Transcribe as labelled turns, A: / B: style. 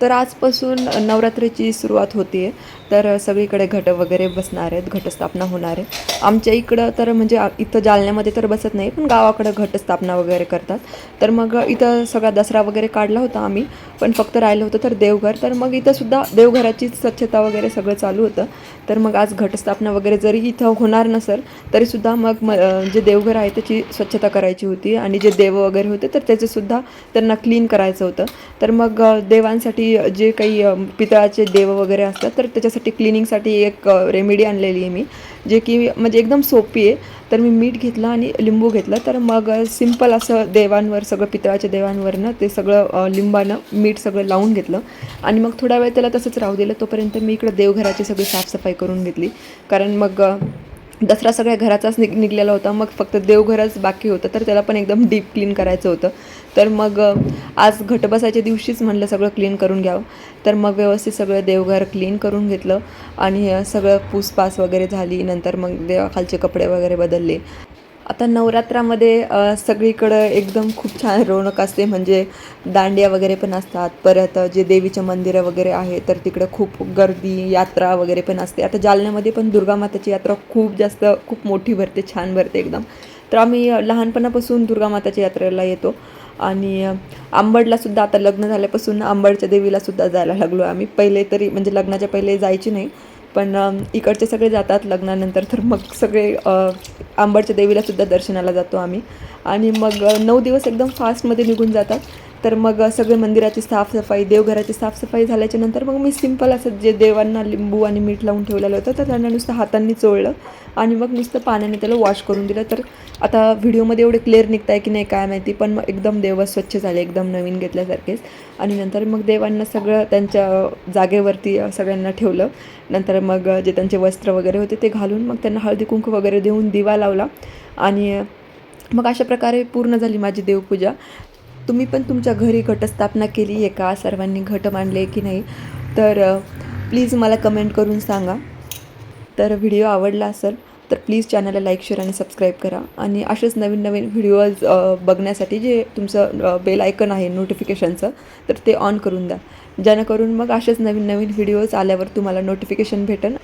A: तर आजपासून नवरात्रीची सुरुवात होती आहे. तर सगळीकडे घट वगैरे बसणार आहेत, घटस्थापना होणार आहे. आमच्या इकडं तर म्हणजे इथं जालन्यामध्ये तर बसत नाही, पण गावाकडं घटस्थापना वगैरे करतात. तर मग इथं सगळा दसरा वगैरे काढला होता आम्ही, पण फक्त राहिलं होतं तर देवघर. तर मग इथंसुद्धा देवघराची स्वच्छता वगैरे सगळं चालू होतं. तर मग आज घटस्थापना वगैरे जरी इथं होणार नसेल तरीसुद्धा मग जे देवघर आहे त्याची स्वच्छता करायची होती आणि जे देव वगैरे होते तर त्याचंसुद्धा त्यांना क्लीन करायचं होतं. तर मग देवांसाठी जे काही पितळाचे देव वगैरे असतात तर त्याच्यासाठी क्लिनिंगसाठी एक रेमेडी आणलेली आहे मी, जे की म्हणजे एकदम सोपी आहे. तर मी मीठ घेतलं आणि लिंबू घेतलं, तर मग सिंपल असं देवांवर सगळं पितळाच्या देवांवरनं ते सगळं लिंबानं मीठ सगळं लावून घेतलं आणि मग थोडा वेळ त्याला तसंच राहू दिलं. तोपर्यंत मी इकडं देवघराची सगळी साफसफाई करून घेतली, कारण मग दसरा सगळ्या घराचाच निघलेला होता. मग फक्त देवघरच बाकी होतं, तर त्याला पण एकदम डीप क्लीन करायचं होतं. तर मग आज घट बसायच्या दिवशीच म्हणलं सगळं क्लीन करून घ्यावं. तर मग व्यवस्थित सगळं देवघर क्लीन करून घेतलं आणि सगळं पूसपास वगैरे झाली. नंतर मग देवाखालचे कपडे वगैरे बदलले. आता नवरात्रामध्ये सगळीकडं एकदम खूप छान रौनक असते, म्हणजे दांडिया वगैरे पण असतात. परत जे देवीचे मंदिरं वगैरे आहे तर तिकडं खूप गर्दी, यात्रा वगैरे पण असते. आता जालन्यामध्ये पण दुर्गामाताची यात्रा खूप जास्त खूप मोठी भरते, छान भरते एकदम. तर आम्ही लहानपणापासून दुर्गामाताच्या यात्रेला येतो आणि अंबडलासुद्धा आता लग्न झाल्यापासून अंबडच्या देवीलासुद्धा जायला लागलो आम्ही. पहिले तरी म्हणजे लग्नाच्या पहिले जायची नाही, पण इकडचे सगळे जातात लग्नानंतर, तर मग सगळे अंबडच्या देवीलासुद्धा दर्शनाला जातो आम्ही. आणि मग 9 दिवस एकदम फास्टमध्ये निघून जातात. तर मग सगळे मंदिराची साफसफाई, देवघराची साफसफाई झाल्याच्यानंतर मग मी सिंपल असं जे देवांना लिंबू आणि मीठ लावून ठेवलेलं होतं तर त्यांना नुसतं हातांनी चोळलं आणि मग नुसतं पाण्याने त्याला वॉश करून दिलं. तर आता व्हिडिओमध्ये एवढे क्लिअर निघत आहे की नाही काय माहिती, पण मग एकदम देव स्वच्छ झाले, एकदम नवीन घेतल्यासारखेच. आणि नंतर मग देवांना सगळं त्यांच्या जागेवरती सगळ्यांना ठेवलं. नंतर मग जे त्यांचे वस्त्र वगैरे होते ते घालून मग त्यांना हळदी कुंकू वगैरे देऊन दिवा लावला आणि मग अशा प्रकारे पूर्ण झाली माझी देवपूजा. तुम्ही पण तुमच्या घरी घटस्थापना केली आहे का? सर्वांनी घट मांडले की नाही? तर प्लीज मला कमेंट करून सांगा. तर व्हिडिओ आवडला असेल तर प्लीज चॅनलला लाईक, शेअर आणि सबस्क्राईब करा. आणि असेच नवीन नवीन व्हिडिओज बघण्यासाठी जे तुमचं बेल आयकन आहे नोटिफिकेशनचं तर ते ऑन करून द्या, जेणेकरून मग असेच नवीन नवीन व्हिडिओज आल्यावर तुम्हाला नोटिफिकेशन भेटेल